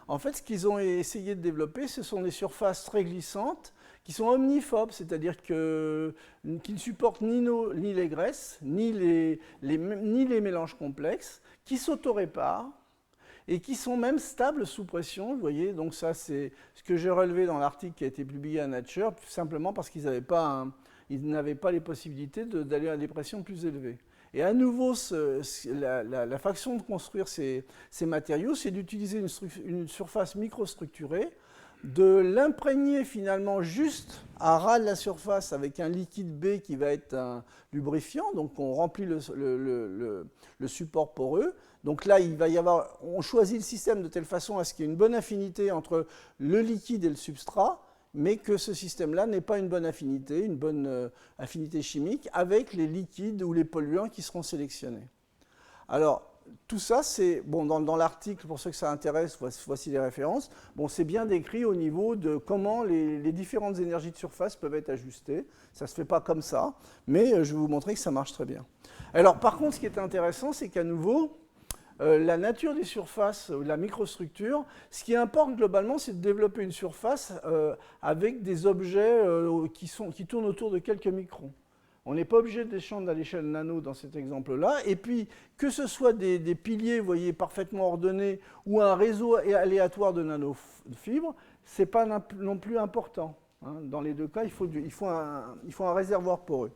En fait, ce qu'ils ont essayé de développer, ce sont des surfaces très glissantes qui sont omniphobes, c'est-à-dire qui ne supportent ni les graisses, ni les mélanges complexes, qui s'autoréparent et qui sont même stables sous pression. Vous voyez, donc ça, c'est ce que j'ai relevé dans l'article qui a été publié à Nature, simplement parce qu'ils n'avaient pas les possibilités d'aller à des pressions plus élevées. Et à nouveau, la façon de construire ces matériaux, c'est d'utiliser une surface microstructurée, de l'imprégner finalement juste à ras de la surface avec un liquide B qui va être un lubrifiant, donc on remplit le support poreux. Donc là, on choisit le système de telle façon à ce qu'il y ait une bonne affinité entre le liquide et le substrat, mais que ce système-là n'ait pas une bonne affinité chimique avec les liquides ou les polluants qui seront sélectionnés. Alors, tout ça, c'est, bon, dans l'article, pour ceux que ça intéresse, voici les références. Bon, c'est bien décrit au niveau de comment les différentes énergies de surface peuvent être ajustées. Ça ne se fait pas comme ça, mais je vais vous montrer que ça marche très bien. Alors, par contre, ce qui est intéressant, c'est qu'à nouveau, la nature des surfaces, la microstructure, ce qui importe globalement, c'est de développer une surface avec des objets qui tournent autour de quelques microns. On n'est pas obligé de descendre à l'échelle nano dans cet exemple-là. Et puis, que ce soit des piliers, vous voyez, parfaitement ordonnés, ou un réseau aléatoire de nanofibres, ce n'est pas non plus important. Hein. Dans les deux cas, il faut un réservoir poreux.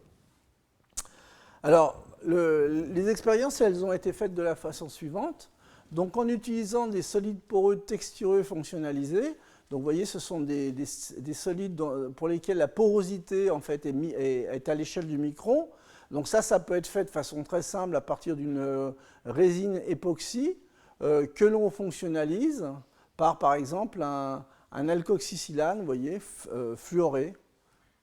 Alors, les expériences, elles ont été faites de la façon suivante. Donc, en utilisant des solides poreux textureux fonctionnalisés, donc vous voyez, ce sont des solides pour lesquels la porosité en fait, est à l'échelle du micron. Donc ça peut être fait de façon très simple à partir d'une résine époxy que l'on fonctionnalise par exemple, un alkoxysilane, vous voyez, fluoré.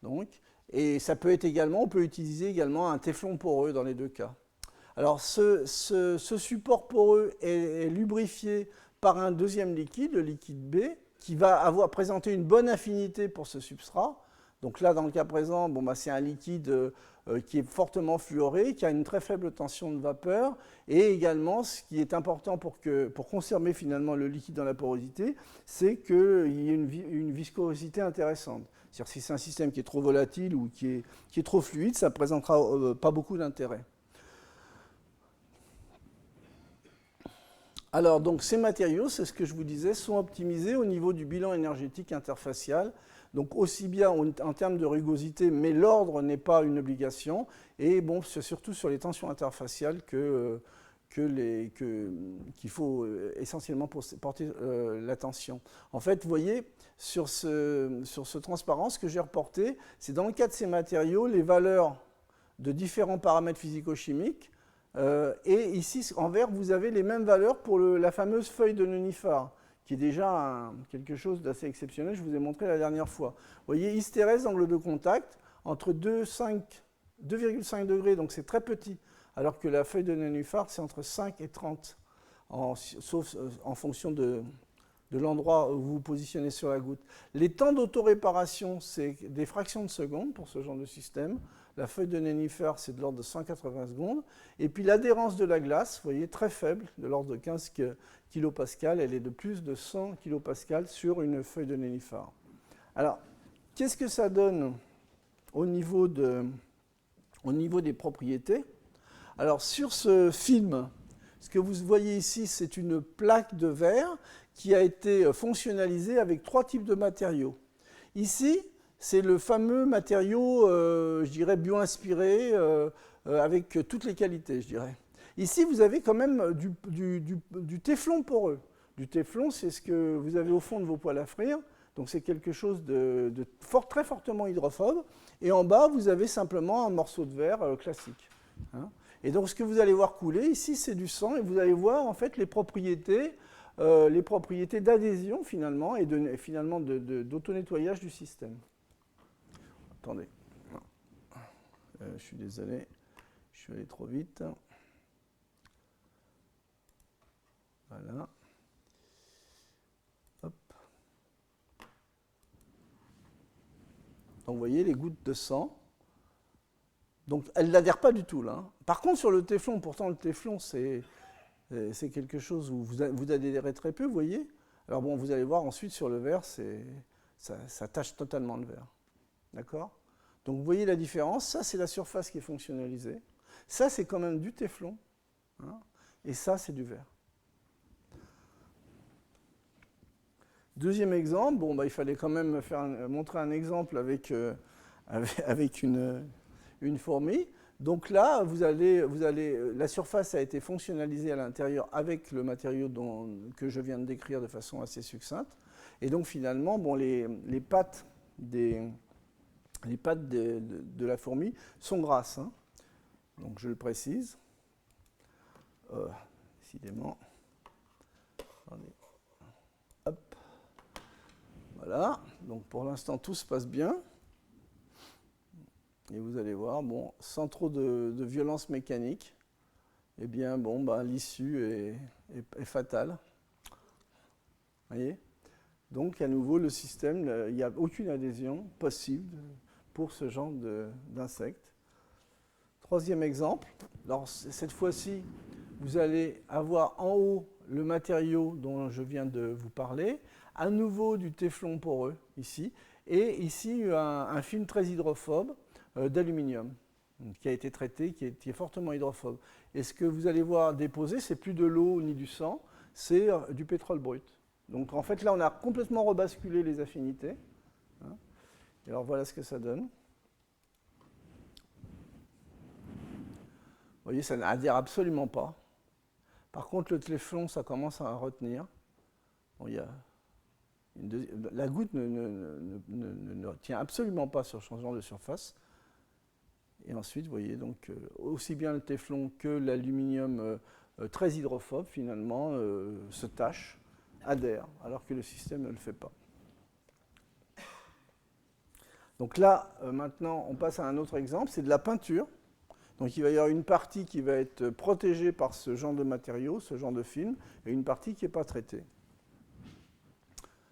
Donc, et ça peut être également, on peut utiliser également un téflon poreux dans les deux cas. Alors ce support poreux est lubrifié par un deuxième liquide, le liquide B, qui va présenter une bonne affinité pour ce substrat. Donc là, dans le cas présent, c'est un liquide qui est fortement fluoré, qui a une très faible tension de vapeur, et également, ce qui est important pour conserver finalement le liquide dans la porosité, c'est qu'il y ait une viscosité intéressante. C'est-à-dire si c'est un système qui est trop volatile ou qui est trop fluide, ça ne présentera pas beaucoup d'intérêt. Alors, donc, ces matériaux, c'est ce que je vous disais, sont optimisés au niveau du bilan énergétique interfacial. Donc, aussi bien en termes de rugosité, mais l'ordre n'est pas une obligation. Et bon, c'est surtout sur les tensions interfaciales qu'il faut essentiellement porter l'attention. En fait, vous voyez, sur ce transparent, ce que j'ai reporté, c'est dans le cas de ces matériaux, les valeurs de différents paramètres physico-chimiques. Et ici, en vert, vous avez les mêmes valeurs pour la fameuse feuille de nénuphar, qui est déjà quelque chose d'assez exceptionnel, je vous ai montré la dernière fois. Vous voyez, hystérèse, angle de contact, entre 2,5 degrés, donc c'est très petit, alors que la feuille de nénuphar, c'est entre 5 et 30, sauf en fonction de l'endroit où vous vous positionnez sur la goutte. Les temps d'autoréparation, c'est des fractions de seconde pour ce genre de système. La feuille de nénuphar, c'est de l'ordre de 180 secondes. Et puis l'adhérence de la glace, vous voyez, très faible, de l'ordre de 15 kPa. Elle est de plus de 100 kPa sur une feuille de nénuphar. Alors, qu'est-ce que ça donne au niveau des propriétés? Alors, sur ce film, ce que vous voyez ici, c'est une plaque de verre qui a été fonctionnalisée avec 3 types de matériaux. Ici, c'est le fameux matériau, je dirais, bio-inspiré, avec toutes les qualités, je dirais. Ici, vous avez quand même du téflon poreux. Du téflon, c'est ce que vous avez au fond de vos poêles à frire. Donc c'est quelque chose de très fortement hydrophobe. Et en bas, vous avez simplement un morceau de verre classique. Hein. Et donc ce que vous allez voir couler ici, c'est du sang. Et vous allez voir en fait les propriétés d'adhésion finalement et finalement d'auto-nettoyage du système. Attendez. Je suis désolé, je suis allé trop vite. Voilà. Hop. Donc vous voyez les gouttes de sang. Donc elles n'adhèrent pas du tout là. Par contre sur le téflon, pourtant le téflon c'est quelque chose où vous adhérez très peu, vous voyez. Alors bon, vous allez voir ensuite sur le verre, ça tâche totalement le verre. D'accord ? Donc vous voyez la différence, ça c'est la surface qui est fonctionnalisée. Ça c'est quand même du téflon. Hein, et ça c'est du verre. Deuxième exemple, bon, il fallait quand même montrer un exemple avec une fourmi. Donc là, la surface a été fonctionnalisée à l'intérieur avec le matériau que je viens de décrire de façon assez succincte. Et donc finalement, bon, les pattes de la fourmi sont grasses. Hein. Donc je le précise. Décidément. Attendez. Hop. Voilà. Donc pour l'instant, tout se passe bien. Et vous allez voir, bon, sans trop de violence mécanique, eh bien, bon, l'issue est fatale. Vous voyez ? Donc, à nouveau, le système, il n'y a aucune adhésion possible pour ce genre d'insectes. Troisième exemple. Alors, cette fois-ci, vous allez avoir en haut le matériau dont je viens de vous parler, à nouveau du téflon poreux, ici, et ici, un film très hydrophobe, d'aluminium qui a été traité, qui est fortement hydrophobe. Et ce que vous allez voir déposer, c'est plus de l'eau ni du sang, c'est du pétrole brut. Donc en fait là on a complètement rebasculé les affinités. Hein. Et alors voilà ce que ça donne. Vous voyez, ça n'adhère absolument pas. Par contre le téflon, ça commence à retenir. Bon, la goutte ne tient absolument pas sur le changement de surface. Et ensuite, vous voyez, donc, aussi bien le téflon que l'aluminium très hydrophobe, finalement, se tâchent, adhèrent, alors que le système ne le fait pas. Donc là, maintenant, on passe à un autre exemple, c'est de la peinture. Donc il va y avoir une partie qui va être protégée par ce genre de matériaux, ce genre de film, et une partie qui n'est pas traitée.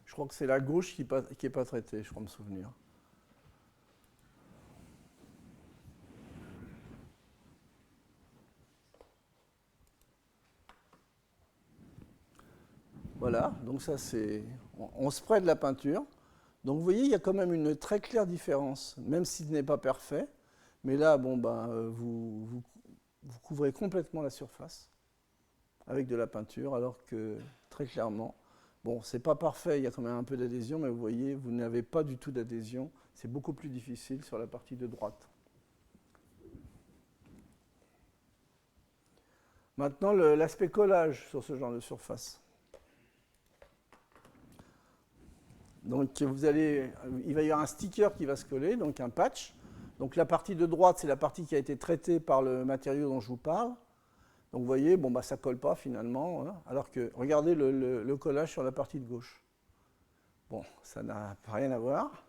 Je crois que c'est la gauche qui n'est pas traitée, je crois me souvenir. Voilà, donc ça c'est... On spraye de la peinture. Donc vous voyez, il y a quand même une très claire différence, même si ce n'est pas parfait. Mais là, bon, vous couvrez complètement la surface avec de la peinture, alors que très clairement, bon, c'est pas parfait, il y a quand même un peu d'adhésion, mais vous voyez, vous n'avez pas du tout d'adhésion. C'est beaucoup plus difficile sur la partie de droite. Maintenant, l'aspect collage sur ce genre de surface. Donc il va y avoir un sticker qui va se coller, donc un patch. Donc la partie de droite, c'est la partie qui a été traitée par le matériau dont je vous parle. Donc vous voyez, bon, ça ne colle pas finalement, hein, alors que regardez le collage sur la partie de gauche. Bon, ça n'a rien à voir.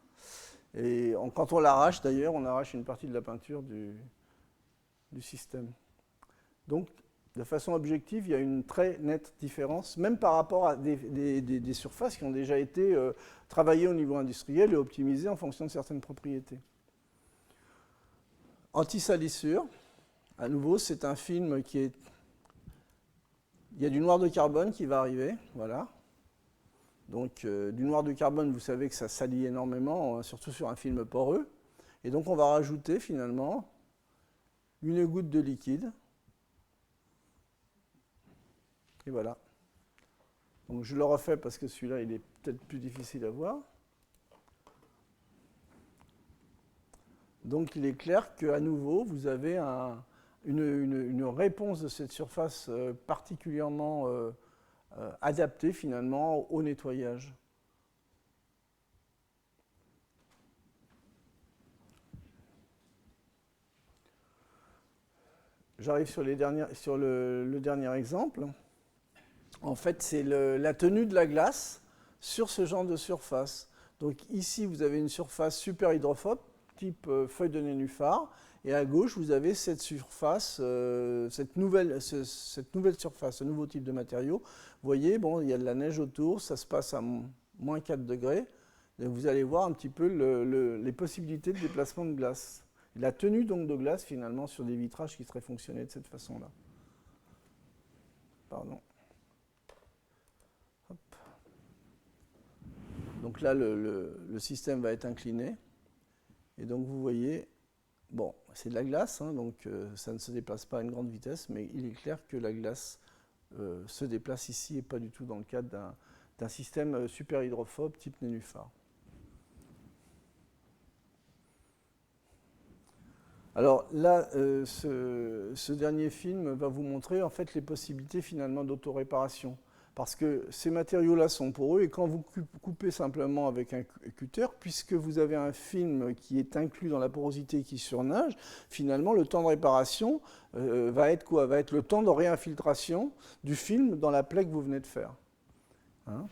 Et quand on l'arrache d'ailleurs, on arrache une partie de la peinture du système. Donc de façon objective, il y a une très nette différence, même par rapport à des surfaces qui ont déjà été travaillées au niveau industriel et optimisées en fonction de certaines propriétés. Anti-salissure, à nouveau, c'est un film qui est... Il y a du noir de carbone qui va arriver, voilà. Donc du noir de carbone, vous savez que ça salit énormément, surtout sur un film poreux. Et donc on va rajouter finalement une goutte de liquide. Et voilà. Donc je le refais parce que celui-là, il est peut-être plus difficile à voir. Donc il est clair qu'à nouveau, vous avez une réponse de cette surface particulièrement adaptée finalement au nettoyage. j'arrive sur le dernier exemple. En fait, c'est la tenue de la glace sur ce genre de surface. Donc ici, vous avez une surface super hydrophobe, type feuille de nénuphar, et à gauche, vous avez cette surface, cette nouvelle surface, ce nouveau type de matériau. Vous voyez, bon, il y a de la neige autour, ça se passe à moins 4 degrés. Et vous allez voir un petit peu les possibilités de déplacement de glace. La tenue donc de glace, finalement, sur des vitrages qui seraient fonctionnés de cette façon-là. Pardon. Hop. Donc là, le système va être incliné. Et donc, vous voyez, bon, c'est de la glace, hein, donc ça ne se déplace pas à une grande vitesse, mais il est clair que la glace se déplace ici et pas du tout dans le cadre d'un système super hydrophobe type nénuphar. Alors là, ce dernier film va vous montrer en fait les possibilités finalement d'autoréparation. Parce que ces matériaux-là sont poreux et quand vous coupez simplement avec un cutter, puisque vous avez un film qui est inclus dans la porosité qui surnage, finalement le temps de réparation va être quoi? Va être le temps de réinfiltration du film dans la plaie que vous venez de faire. Hein?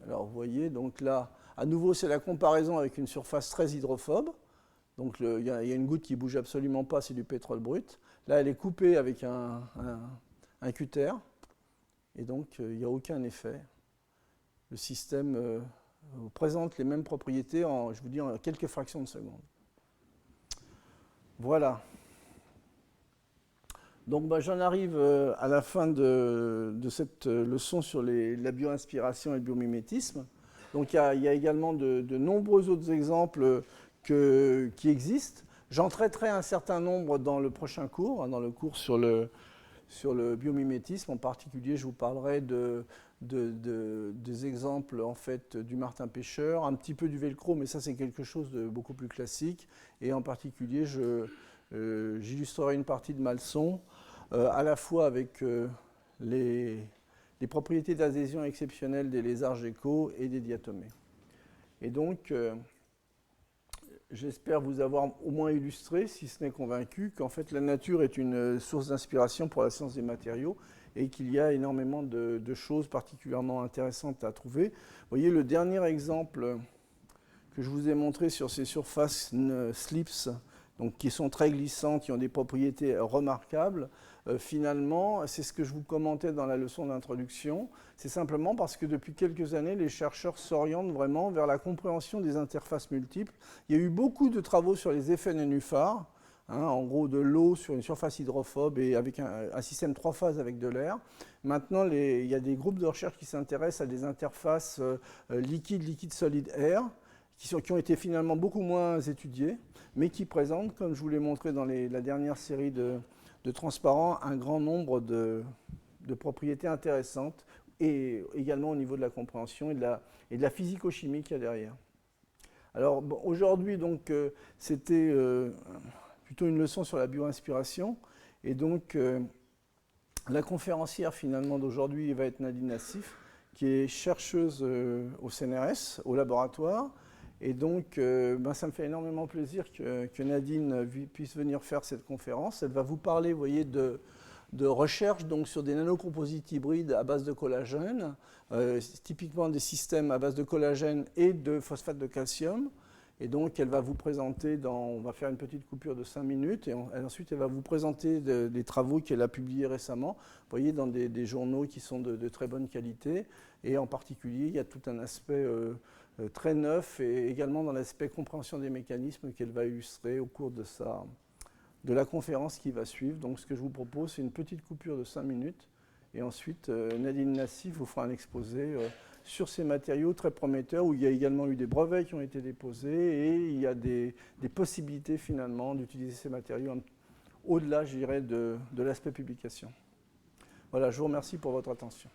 Alors vous voyez, donc là, à nouveau c'est la comparaison avec une surface très hydrophobe. Donc il y a une goutte qui ne bouge absolument pas, c'est du pétrole brut. Là, elle est coupée avec un cutter, et donc il n'y a aucun effet. Le système présente les mêmes propriétés en, je vous dis, en quelques fractions de seconde. Voilà. Donc j'en arrive à la fin de cette leçon sur la bioinspiration et le biomimétisme. Donc il y a également de nombreux autres exemples qui existent. J'en traiterai un certain nombre dans le prochain cours, dans le cours sur le biomimétisme. En particulier, je vous parlerai des exemples en fait, du martin pêcheur, un petit peu du velcro, mais ça c'est quelque chose de beaucoup plus classique. Et en particulier, j'illustrerai une partie de Malson, à la fois avec les propriétés d'adhésion exceptionnelles des lézards geckos et des diatomées. Et donc, j'espère vous avoir au moins illustré, si ce n'est convaincu, qu'en fait la nature est une source d'inspiration pour la science des matériaux et qu'il y a énormément de choses particulièrement intéressantes à trouver. Vous voyez, le dernier exemple que je vous ai montré sur ces surfaces slips, donc qui sont très glissantes, qui ont des propriétés remarquables, finalement, c'est ce que je vous commentais dans la leçon d'introduction. C'est simplement parce que depuis quelques années, les chercheurs s'orientent vraiment vers la compréhension des interfaces multiples. Il y a eu beaucoup de travaux sur les effets nénuphars, en gros de l'eau sur une surface hydrophobe et avec un système 3 phases avec de l'air. Maintenant, il y a des groupes de recherche qui s'intéressent à des interfaces liquide-solide-air, qui ont été finalement beaucoup moins étudiées, mais qui présentent, comme je vous l'ai montré dans la dernière série de transparents, un grand nombre de propriétés intéressantes, et également au niveau de la compréhension et de la physico-chimie qu'il y a derrière. Alors bon, aujourd'hui, donc, c'était plutôt une leçon sur la bioinspiration, et donc la conférencière finalement d'aujourd'hui va être Nadine Nassif, qui est chercheuse au CNRS, au laboratoire. Et donc, ça me fait énormément plaisir que Nadine puisse venir faire cette conférence. Elle va vous parler, vous voyez, de recherche donc, sur des nanocomposites hybrides à base de collagène, typiquement des systèmes à base de collagène et de phosphate de calcium. Et donc, elle va vous présenter, on va faire une petite coupure de 5 minutes, et ensuite, elle va vous présenter des travaux qu'elle a publiés récemment, vous voyez, dans des journaux qui sont de très bonne qualité. Et en particulier, il y a tout un aspect très neuf, et également dans l'aspect compréhension des mécanismes qu'elle va illustrer au cours de la conférence qui va suivre. Donc, ce que je vous propose, c'est une petite coupure de 5 minutes, et ensuite, Nadine Nassif vous fera un exposé sur ces matériaux très prometteurs, où il y a également eu des brevets qui ont été déposés, et il y a des possibilités finalement d'utiliser ces matériaux au-delà, je dirais, de l'aspect publication. Voilà, je vous remercie pour votre attention.